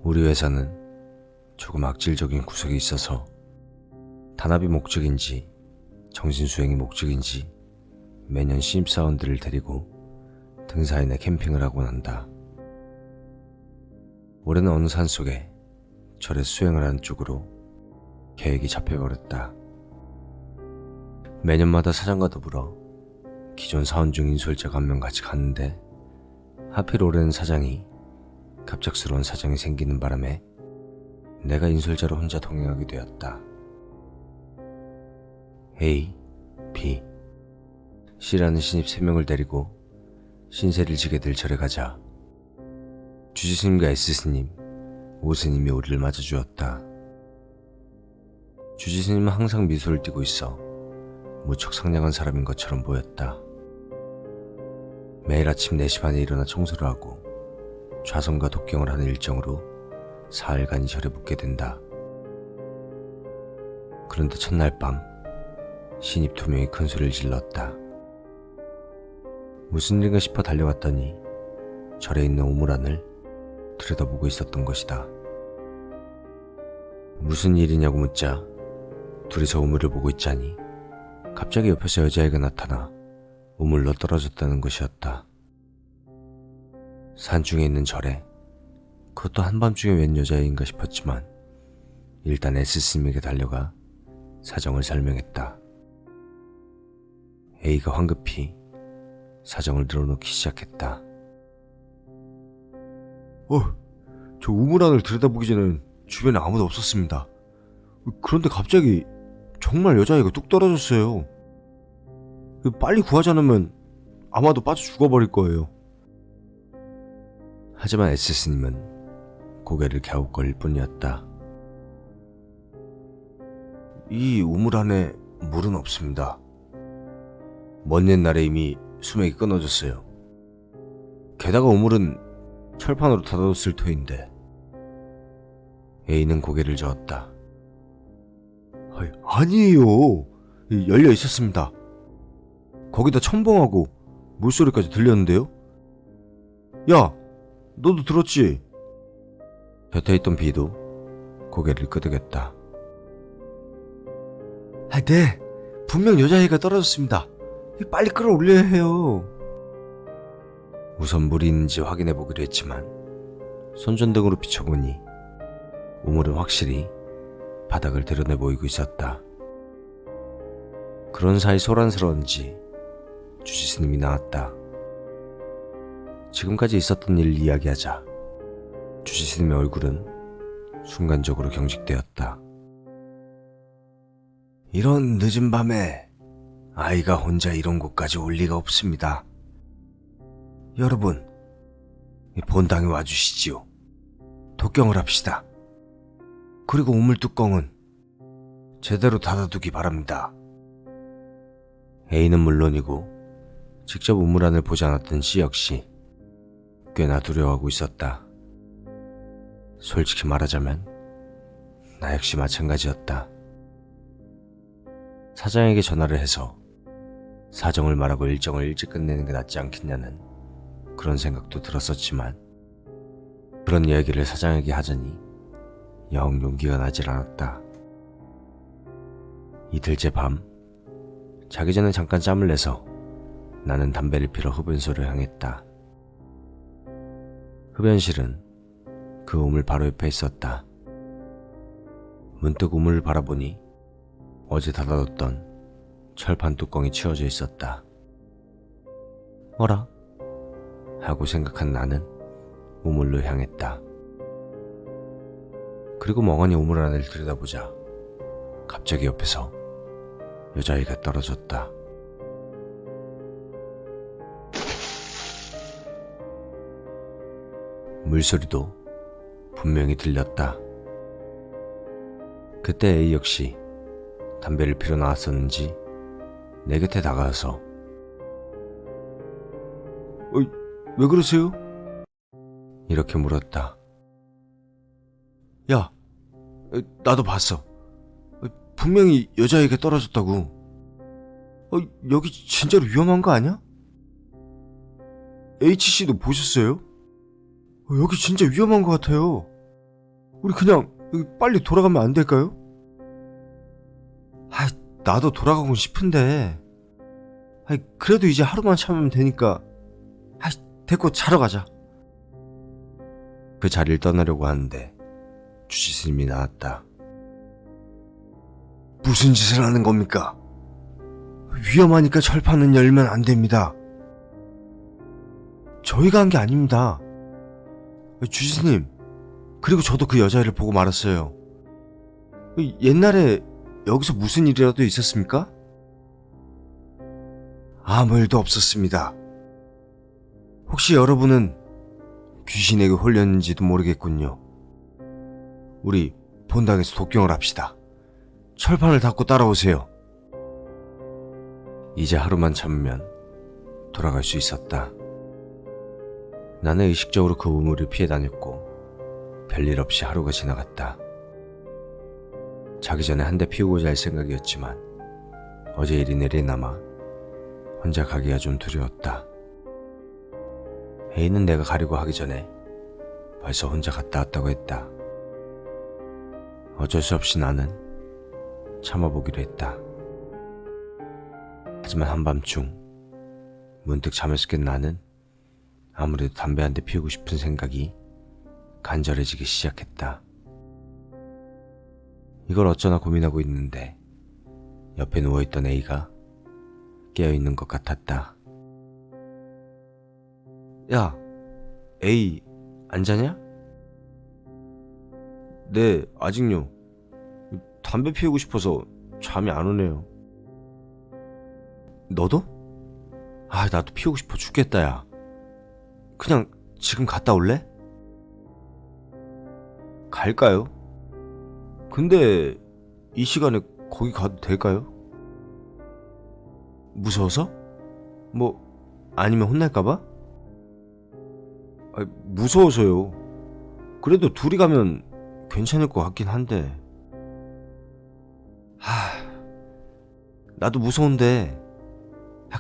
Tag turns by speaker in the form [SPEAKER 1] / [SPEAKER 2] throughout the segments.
[SPEAKER 1] 우리 회사는 조금 악질적인 구석이 있어서 단합이 목적인지 정신수행이 목적인지 매년 신입사원들을 데리고 등산이나 캠핑을 하곤 한다. 올해는 어느 산속에 절에 수행을 하는 쪽으로 계획이 잡혀버렸다. 매년마다 사장과 더불어 기존 사원 중 인솔자가 한 명 같이 갔는데 하필 올해는 사장이 갑작스러운 사정이 생기는 바람에 내가 인솔자로 혼자 동행하게 되었다. A, B, C라는 신입 3명을 데리고 신세를 지게 될 절에 가자 주지스님과 S스님, O스님이 우리를 맞아주었다. 주지스님은 항상 미소를 띠고 있어 무척 상냥한 사람인 것처럼 보였다. 매일 아침 4시 반에 일어나 청소를 하고 좌선과 독경을 하는 일정으로 사흘간 이 절에 묵게 된다. 그런데 첫날 밤 신입 2명이 큰 소리를 질렀다. 무슨 일인가 싶어 달려갔더니 절에 있는 우물안을 들여다보고 있었던 것이다. 무슨 일이냐고 묻자 둘이서 우물을 보고 있자니 갑자기 옆에서 여자아이가 나타나 우물로 떨어졌다는 것이었다. 산중에 있는 절에 그것도 한밤중에 웬 여자아이인가 싶었지만 일단 S스님에게 달려가 사정을 설명했다. A가 황급히 사정을 늘어놓기 시작했다.
[SPEAKER 2] 저 우물안을 들여다보기 전엔 주변에 아무도 없었습니다. 그런데 갑자기 정말 여자아이가 뚝 떨어졌어요. 빨리 구하지 않으면 아마도 빠져 죽어버릴 거예요.
[SPEAKER 1] 하지만 S스님은 고개를 갸웃거릴 뿐이었다.
[SPEAKER 2] 이 우물 안에 물은 없습니다.
[SPEAKER 1] 먼 옛날에 이미 수맥이 끊어졌어요. 게다가 우물은 철판으로 닫아뒀을 터인데. A는 고개를 저었다.
[SPEAKER 2] 아니에요. 열려 있었습니다. 거기다 첨벙하고 물소리까지 들렸는데요. 야, 너도 들었지?
[SPEAKER 1] 곁에 있던 B도 고개를 끄덕였다.
[SPEAKER 2] 네. 분명 여자아이가 떨어졌습니다. 빨리 끌어올려야 해요.
[SPEAKER 1] 우선 물이 있는지 확인해보기로 했지만 손전등으로 비춰보니 우물은 확실히 바닥을 드러내 보이고 있었다. 그런 사이 소란스러운지 주지스님이 나왔다. 지금까지 있었던 일을 이야기하자 주지스님의 얼굴은 순간적으로 경직되었다.
[SPEAKER 2] 이런 늦은 밤에 아이가 혼자 이런 곳까지 올 리가 없습니다. 여러분, 본당에 와주시지요. 독경을 합시다. 그리고 우물 뚜껑은 제대로 닫아두기 바랍니다.
[SPEAKER 1] A는 물론이고 직접 우물안을 보지 않았던 C 역시 꽤나 두려워하고 있었다. 솔직히 말하자면 나 역시 마찬가지였다. 사장에게 전화를 해서 사정을 말하고 일정을 일찍 끝내는 게 낫지 않겠냐는 그런 생각도 들었었지만 그런 이야기를 사장에게 하자니 영 용기가 나질 않았다. 이틀째 밤 자기 전에 잠깐 짬을 내서 나는 담배를 피러 흡연소를 향했다. 흡연실은 그 우물 바로 옆에 있었다. 문득 우물을 바라보니 어제 닫아뒀던 철판 뚜껑이 치워져 있었다. 어라? 하고 생각한 나는 우물로 향했다. 그리고 멍하니 우물 안을 들여다보자 갑자기 옆에서 여자아이가 떨어졌다. 물소리도 분명히 들렸다. 그때 A 역시 담배를 피러 나왔었는지 내 곁에 다가와서
[SPEAKER 2] 왜 그러세요?
[SPEAKER 1] 이렇게 물었다.
[SPEAKER 2] 야, 나도 봤어. 분명히 여자아이가 떨어졌다고. 여기 진짜로 위험한 거 아니야? H씨도 보셨어요? 여기 진짜 위험한 것 같아요. 우리 그냥 여기 빨리 돌아가면 안 될까요? 아, 나도 돌아가고 싶은데. 그래도 이제 하루만 참으면 되니까. 됐고 자러 가자.
[SPEAKER 1] 그 자리를 떠나려고 하는데 주지스님이 나왔다.
[SPEAKER 2] 무슨 짓을 하는 겁니까? 위험하니까 철판은 열면 안 됩니다. 저희가 한 게 아닙니다. 주지스님, 그리고 저도 그 여자애를 보고 말았어요. 옛날에 여기서 무슨 일이라도 있었습니까? 아무 일도 없었습니다. 혹시 여러분은 귀신에게 홀렸는지도 모르겠군요. 우리 본당에서 독경을 합시다. 철판을 닫고 따라오세요.
[SPEAKER 1] 이제 하루만 참으면 돌아갈 수 있었다. 나는 의식적으로 그 우물을 피해 다녔고 별일 없이 하루가 지나갔다. 자기 전에 한 대 피우고자 할 생각이었지만 어제 일이 내리남아 혼자 가기가 좀 두려웠다. A는 내가 가려고 하기 전에 벌써 혼자 갔다 왔다고 했다. 어쩔 수 없이 나는 참아보기로 했다. 하지만 한밤중 문득 잠에서 깬 나는 아무래도 담배 한 대 피우고 싶은 생각이 간절해지기 시작했다. 이걸 어쩌나 고민하고 있는데 옆에 누워있던 A가 깨어있는 것 같았다.
[SPEAKER 2] 야, A, 안 자냐? 네, 아직요. 담배 피우고 싶어서 잠이 안 오네요. 너도? 나도 피우고 싶어 죽겠다, 야. 그냥 지금 갔다 올래? 갈까요? 근데 이 시간에 거기 가도 될까요? 무서워서? 아니면 혼날까봐? 무서워서요. 그래도 둘이 가면 괜찮을 것 같긴 한데. 나도 무서운데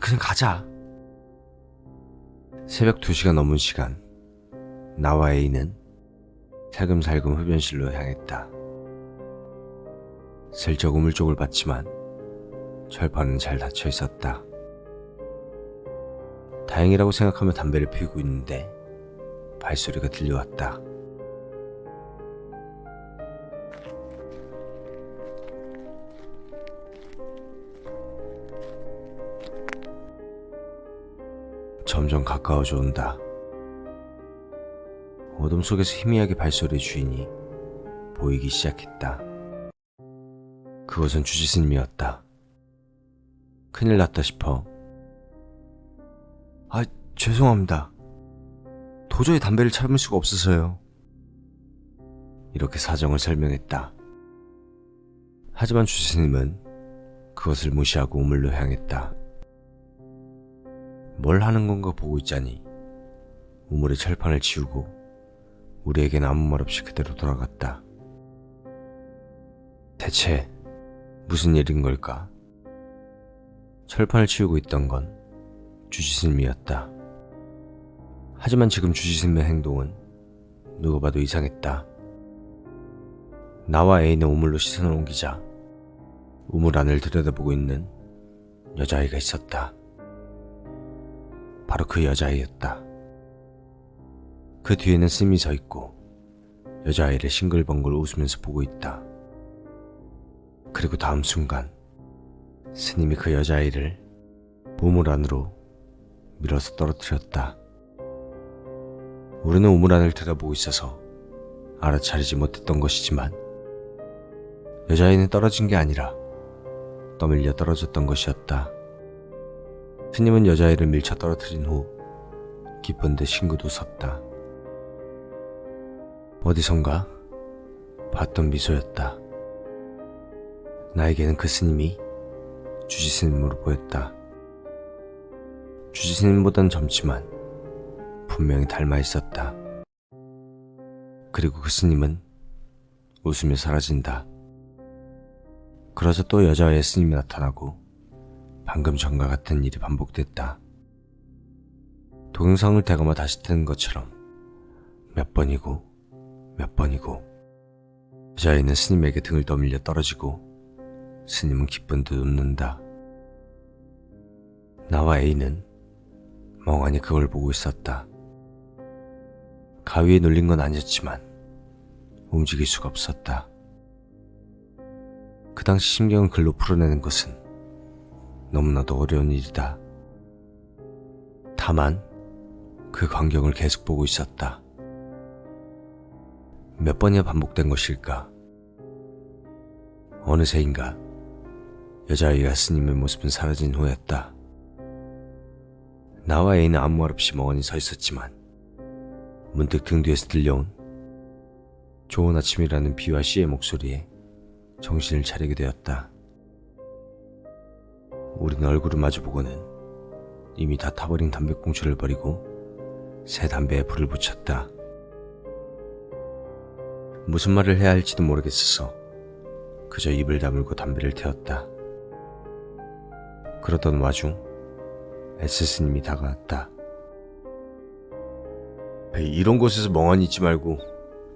[SPEAKER 2] 그냥 가자.
[SPEAKER 1] 새벽 2시가 넘은 시간, 나와 A는 살금살금 흡연실로 향했다. 슬쩍 우물 쪽을 봤지만 철판은 잘 닫혀 있었다. 다행이라고 생각하며 담배를 피우고 있는데 발소리가 들려왔다. 점점 가까워져 온다. 어둠 속에서 희미하게 발소리의 주인이 보이기 시작했다. 그것은 주지스님이었다. 큰일 났다 싶어
[SPEAKER 2] 죄송합니다. 도저히 담배를 참을 수가 없어서요.
[SPEAKER 1] 이렇게 사정을 설명했다. 하지만 주지스님은 그것을 무시하고 우물로 향했다. 뭘 하는 건가 보고 있자니 우물의 철판을 치우고 우리에겐 아무 말 없이 그대로 돌아갔다. 대체 무슨 일인 걸까? 철판을 치우고 있던 건 주지스님이었다. 하지만 지금 주지스님의 행동은 누가 봐도 이상했다. 나와 A는 우물로 시선을 옮기자 우물 안을 들여다보고 있는 여자아이가 있었다. 바로 그 여자아이였다. 그 뒤에는 스님이 서 있고 여자아이를 싱글벙글 웃으면서 보고 있다. 그리고 다음 순간 스님이 그 여자아이를 우물 안으로 밀어서 떨어뜨렸다. 우리는 우물 안을 들여다보고 있어서 알아차리지 못했던 것이지만 여자아이는 떨어진 게 아니라 떠밀려 떨어졌던 것이었다. 스님은 여자아이를 밀쳐 떨어뜨린 후 기쁜 듯 싱긋웃었다. 어디선가 봤던 미소였다. 나에게는 그 스님이 주지스님으로 보였다. 주지스님보단 젊지만 분명히 닮아 있었다. 그리고 그 스님은 웃으며 사라진다. 그러자 또 여자아이의 스님이 나타나고 방금 전과 같은 일이 반복됐다. 동영상을 대감아 다시 트는 것처럼 몇 번이고 몇 번이고 여자아이는 스님에게 등을 떠밀려 떨어지고 스님은 기쁜 듯 웃는다. 나와 A는 멍하니 그걸 보고 있었다. 가위에 눌린 건 아니었지만 움직일 수가 없었다. 그 당시 심경을 글로 풀어내는 것은 너무나도 어려운 일이다. 다만 그 광경을 계속 보고 있었다. 몇 번이나 반복된 것일까? 어느새인가 여자아이가 스님의 모습은 사라진 후였다. 나와 A는 아무 말 없이 멍하니 서 있었지만 문득 등 뒤에서 들려온 좋은 아침이라는 B와 C의 목소리에 정신을 차리게 되었다. 우리는 얼굴을 마주보고는 이미 다 타버린 담배꽁초를 버리고 새 담배에 불을 붙였다. 무슨 말을 해야 할지도 모르겠어서 그저 입을 다물고 담배를 태웠다. 그러던 와중 S스님이 다가왔다. 이런 곳에서 멍하니 있지 말고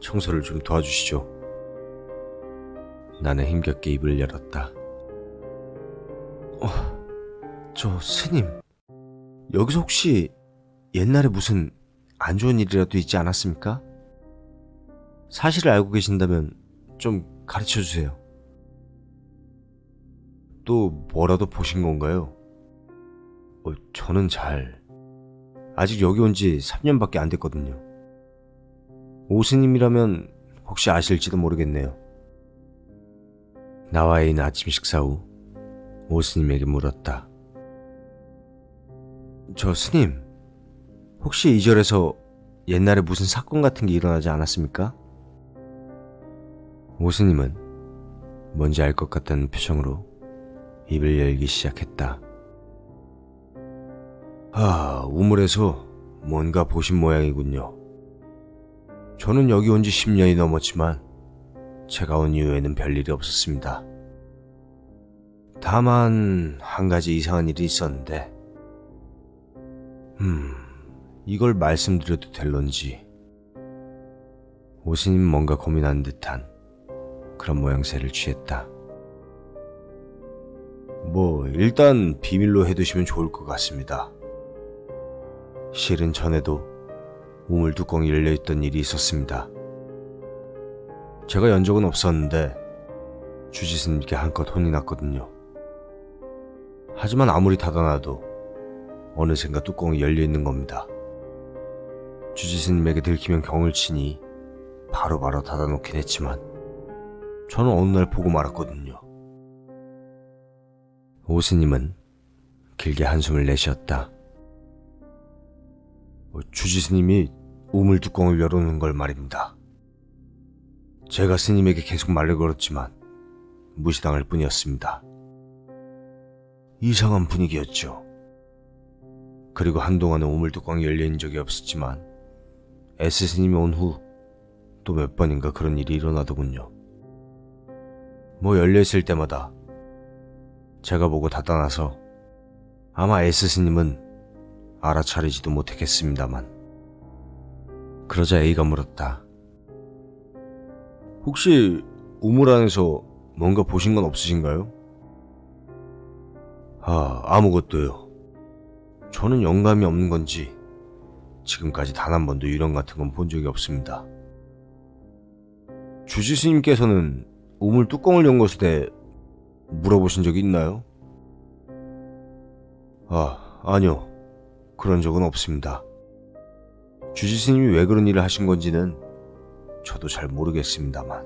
[SPEAKER 1] 청소를 좀 도와주시죠. 나는 힘겹게 입을 열었다. 저 스님, 여기서 혹시 옛날에 무슨 안 좋은 일이라도 있지 않았습니까? 사실을 알고 계신다면 좀 가르쳐주세요. 또 뭐라도 보신 건가요? 저는 아직 여기 온 지 3년밖에 안 됐거든요. 오스님이라면 혹시 아실지도 모르겠네요. 나와 A는 아침 식사 후 오스님에게 물었다. 저 스님, 혹시 이 절에서 옛날에 무슨 사건 같은 게 일어나지 않았습니까? 오스님은 뭔지 알 것 같다는 표정으로 입을 열기 시작했다. 우물에서 뭔가 보신 모양이군요. 저는 여기 온 지 10년이 넘었지만 제가 온 이후에는 별일이 없었습니다. 다만 한 가지 이상한 일이 있었는데 이걸 말씀드려도 될런지. 오스님은 뭔가 고민하는 듯한 그런 모양새를 취했다. 일단 비밀로 해두시면 좋을 것 같습니다. 실은 전에도 우물 뚜껑이 열려있던 일이 있었습니다. 제가 연 적은 없었는데 주지스님께 한껏 혼이 났거든요. 하지만 아무리 닫아놔도 어느샌가 뚜껑이 열려있는 겁니다. 주지스님에게 들키면 경을 치니 바로바로 닫아놓긴 했지만 저는 어느 날 보고 말았거든요. 오스님은 길게 한숨을 내쉬었다. 주지스님이 우물 뚜껑을 열어놓는 걸 말입니다. 제가 스님에게 계속 말을 걸었지만 무시당할 뿐이었습니다. 이상한 분위기였죠. 그리고 한동안은 우물 뚜껑이 열려있는 적이 없었지만 S스님이 온 후 또 몇 번인가 그런 일이 일어나더군요. 열려있을 때마다 제가 보고 닫아놔서 아마 S스님은 알아차리지도 못했겠습니다만. 그러자 A가 물었다. 혹시 우물 안에서 뭔가 보신 건 없으신가요? 아무것도요. 저는 영감이 없는 건지 지금까지 단 한 번도 유령 같은 건 본 적이 없습니다. 주지스님께서는 우물 뚜껑을 연 것에 대해 물어보신 적이 있나요? 아니요. 그런 적은 없습니다. 주지스님이 왜 그런 일을 하신 건지는 저도 잘 모르겠습니다만.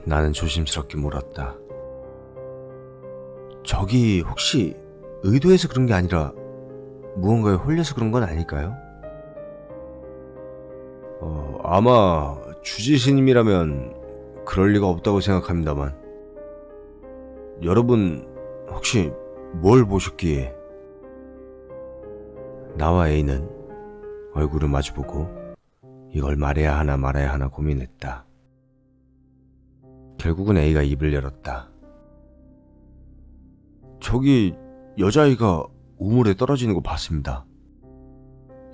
[SPEAKER 1] 나는 조심스럽게 물었다. 저기 혹시 의도해서 그런 게 아니라 무언가에 홀려서 그런 건 아닐까요? 아마 주지스님이라면 그럴 리가 없다고 생각합니다만. 여러분 혹시 뭘 보셨기에? 나와 A는 얼굴을 마주보고 이걸 말해야 하나 말아야 하나 고민했다. 결국은 A가 입을 열었다. 저기 여자아이가 우물에 떨어지는 거 봤습니다.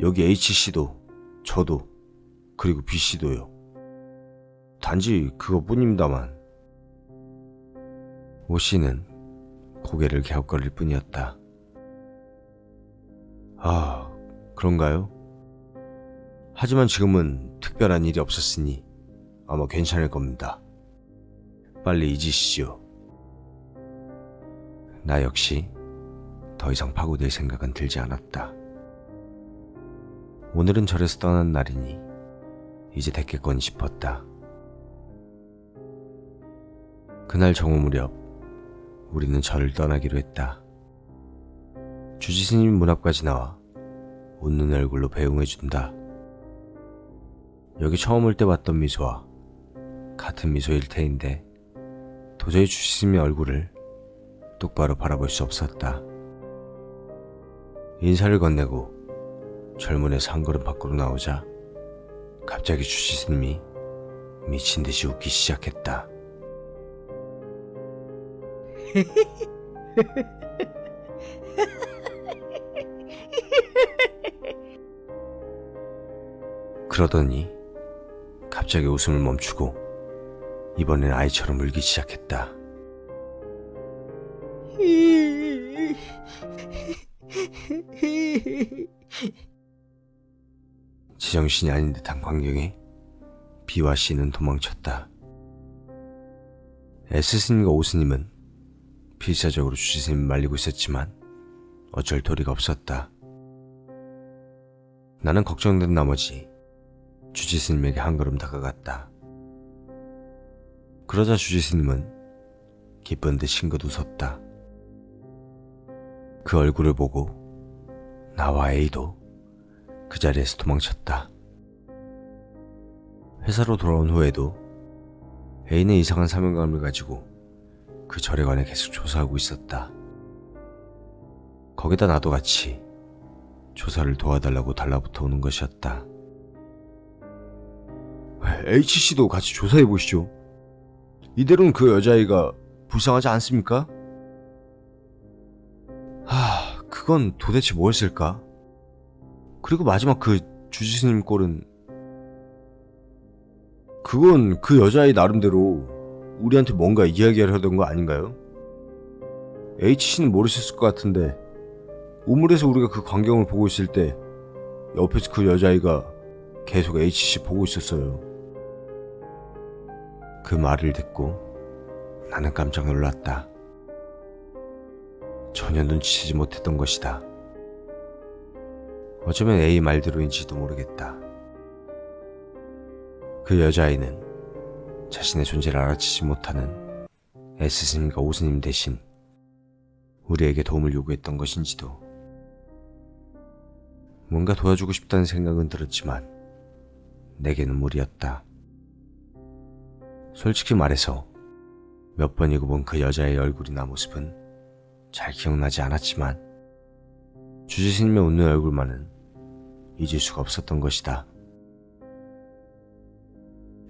[SPEAKER 1] 여기 H씨도 저도 그리고 B씨도요.
[SPEAKER 2] 단지 그것뿐입니다만.
[SPEAKER 1] 오 씨는 고개를 갸웃거릴 뿐이었다.
[SPEAKER 2] 아, 그런가요? 하지만 지금은 특별한 일이 없었으니 아마 괜찮을 겁니다. 빨리 잊으시죠.
[SPEAKER 1] 나 역시 더 이상 파고들 생각은 들지 않았다. 오늘은 절에서 떠난 날이니 이제 됐겠거니 싶었다. 그날 정오 무렵 우리는 절을 떠나기로 했다. 주지스님 문 앞까지 나와 웃는 얼굴로 배웅해준다. 여기 처음 올 때 봤던 미소와 같은 미소일 테인데 도저히 주지스님의 얼굴을 똑바로 바라볼 수 없었다. 인사를 건네고 절문에서 한 걸음 밖으로 나오자 갑자기 주지스님이 미친 듯이 웃기 시작했다. 그러더니 갑자기 웃음을 멈추고 이번엔 아이처럼 울기 시작했다. 제정신이 아닌 듯한 광경에 비와 씨는 도망쳤다. S스님과 오스님은 필사적으로 주지스님을 말리고 있었지만 어쩔 도리가 없었다. 나는 걱정된 나머지 주지스님에게 한 걸음 다가갔다. 그러자 주지스님은 기쁜 듯 싱긋 웃었다. 그 얼굴을 보고 나와 A도 그 자리에서 도망쳤다. 회사로 돌아온 후에도 A는 이상한 사명감을 가지고 그 절에 관해 계속 조사하고 있었다. 거기다 나도 같이 조사를 도와달라고 달라붙어 오는 것이었다.
[SPEAKER 2] H씨도 같이 조사해보시죠. 이대로는 그 여자아이가 불쌍하지 않습니까? 그건 도대체 뭐였을까? 그리고 마지막 그 주지스님 꼴은 그건 그 여자아이 나름대로 우리한테 뭔가 이야기를 하던 거 아닌가요? H씨는 모르셨을 것 같은데 우물에서 우리가 그 광경을 보고 있을 때 옆에서 그 여자아이가 계속 H씨 보고 있었어요.
[SPEAKER 1] 그 말을 듣고 나는 깜짝 놀랐다. 전혀 눈치채지 못했던 것이다. 어쩌면 A 말대로인지도 모르겠다. 그 여자아이는 자신의 존재를 알아채지 못하는 S스님과 오스님 대신 우리에게 도움을 요구했던 것인지도. 뭔가 도와주고 싶다는 생각은 들었지만 내게는 무리였다. 솔직히 말해서 몇 번이고 본 그 여자의 얼굴이나 모습은 잘 기억나지 않았지만 주지스님의 웃는 얼굴만은 잊을 수가 없었던 것이다.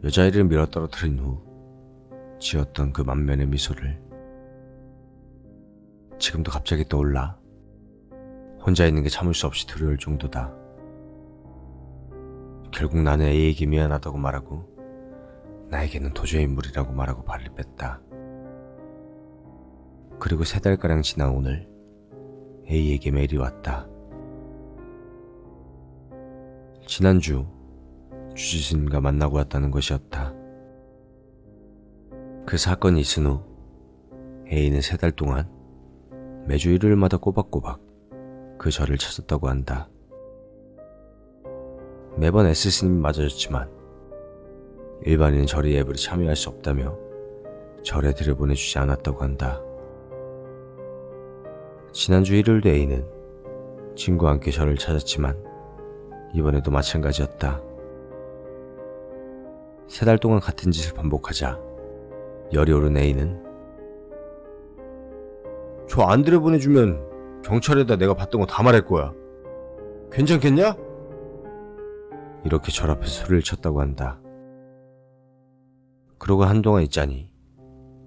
[SPEAKER 1] 여자아이를 밀어떨어뜨린 후 지었던 그 만면의 미소를 지금도 갑자기 떠올라 혼자 있는 게 참을 수 없이 두려울 정도다. 결국 나는 A에게 미안하다고 말하고 나에게는 도저히 무리라고 말하고 발을 뺐다. 그리고 3달가량 지난 오늘 A에게 메일이 왔다. 지난주 주지스님과 만나고 왔다는 것이었다. 그 사건이 있은 후 A는 3달 동안 매주 일요일마다 꼬박꼬박 그 절을 찾았다고 한다. 매번 S스님이 맞아줬지만 일반인은 절의 예불에 참여할 수 없다며 절에 들여보내주지 않았다고 한다. 지난주 일요일도 A는 친구와 함께 절을 찾았지만 이번에도 마찬가지였다. 3달 동안 같은 짓을 반복하자 열이 오른 A는
[SPEAKER 2] 저 안 들여보내주면 경찰에다 내가 봤던 거 다 말할 거야. 괜찮겠냐?
[SPEAKER 1] 이렇게 절 앞에서 소리를 쳤다고 한다. 그러고 한동안 있자니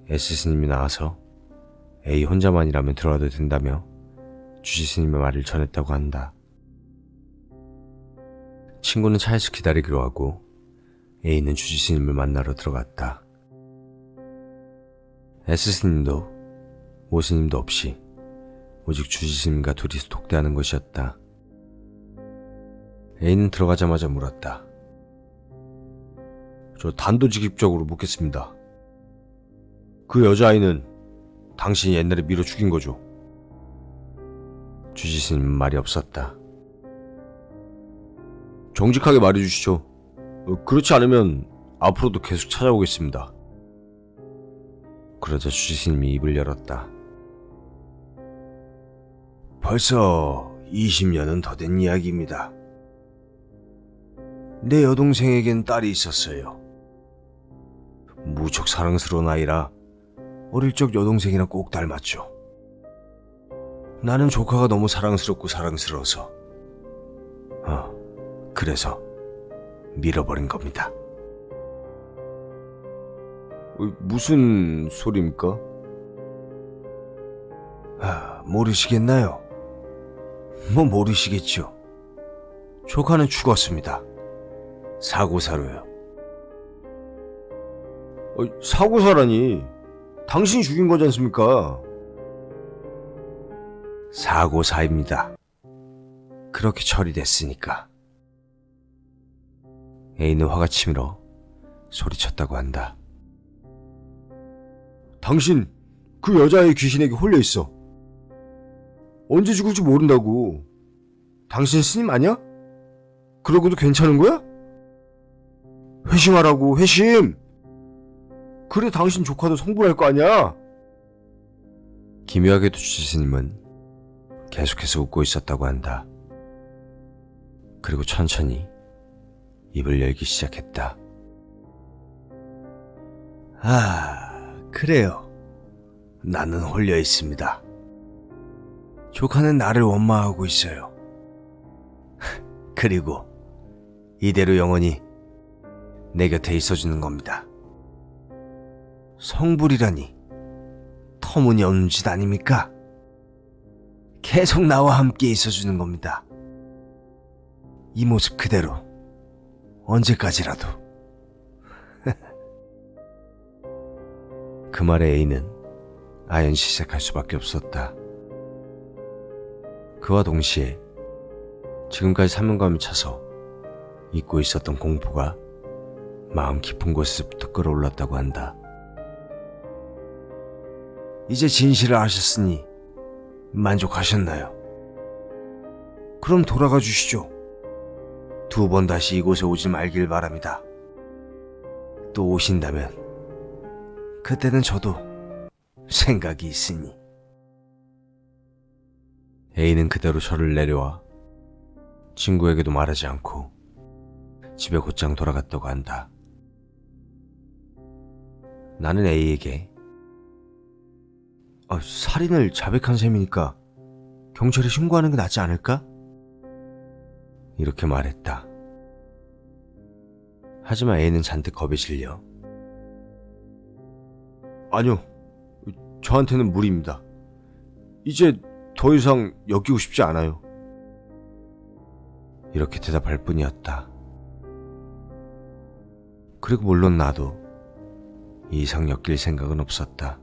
[SPEAKER 1] S스님이 나와서 A 혼자만이라면 들어와도 된다며 주지스님의 말을 전했다고 한다. 친구는 차에서 기다리기로 하고 A는 주지스님을 만나러 들어갔다. S스님도 오스님도 없이 오직 주지스님과 둘이서 독대하는 것이었다. A는 들어가자마자 물었다.
[SPEAKER 2] 저 단도직입적으로 묻겠습니다. 그 여자아이는 당신이 옛날에 밀어 죽인 거죠?
[SPEAKER 1] 주지스님은 말이 없었다.
[SPEAKER 2] 정직하게 말해주시죠. 그렇지 않으면 앞으로도 계속 찾아오겠습니다.
[SPEAKER 1] 그러자 주지스님이 입을 열었다.
[SPEAKER 2] 벌써 20년은 더 된 이야기입니다. 내 여동생에겐 딸이 있었어요. 무척 사랑스러운 아이라 어릴 적 여동생이랑 꼭 닮았죠. 나는 조카가 너무 사랑스럽고 사랑스러워서 그래서 밀어버린 겁니다. 무슨 소리입니까? 모르시겠나요? 뭐 모르시겠죠. 조카는 죽었습니다. 사고사로요. 사고사라니? 당신이 죽인 거지 않습니까? 사고사입니다. 그렇게 처리됐으니까.
[SPEAKER 1] A는 화가 치밀어 소리쳤다고 한다.
[SPEAKER 2] 당신 그 여자의 귀신에게 홀려있어. 언제 죽을지 모른다고. 당신 스님 아니야? 그러고도 괜찮은 거야? 회심하라고, 회심! 그래 당신 조카도 성불할 거 아니야?
[SPEAKER 1] 기묘하게도 주지스님은 계속해서 웃고 있었다고 한다. 그리고 천천히 입을 열기 시작했다.
[SPEAKER 2] 그래요. 나는 홀려 있습니다. 조카는 나를 원망하고 있어요. 그리고 이대로 영원히 내 곁에 있어주는 겁니다. 성불이라니 터무니없는 짓 아닙니까? 계속 나와 함께 있어주는 겁니다. 이 모습 그대로 언제까지라도.
[SPEAKER 1] 그 말에 A는 아연시색할 수밖에 없었다. 그와 동시에 지금까지 사명감에 차서 잊고 있었던 공포가 마음 깊은 곳에서부터 끌어올랐다고 한다.
[SPEAKER 2] 이제 진실을 아셨으니 만족하셨나요? 그럼 돌아가 주시죠. 2번 다시 이곳에 오지 말길 바랍니다. 또 오신다면 그때는 저도 생각이 있으니.
[SPEAKER 1] A는 그대로 절을 내려와 친구에게도 말하지 않고 집에 곧장 돌아갔다고 한다. 나는 A에게
[SPEAKER 2] 살인을 자백한 셈이니까 경찰에 신고하는 게 낫지 않을까?
[SPEAKER 1] 이렇게 말했다. 하지만 A는 잔뜩 겁에 질려
[SPEAKER 2] 아니요, 저한테는 무리입니다. 이제 더 이상 엮이고 싶지 않아요.
[SPEAKER 1] 이렇게 대답할 뿐이었다. 그리고 물론 나도 이 이상 엮일 생각은 없었다.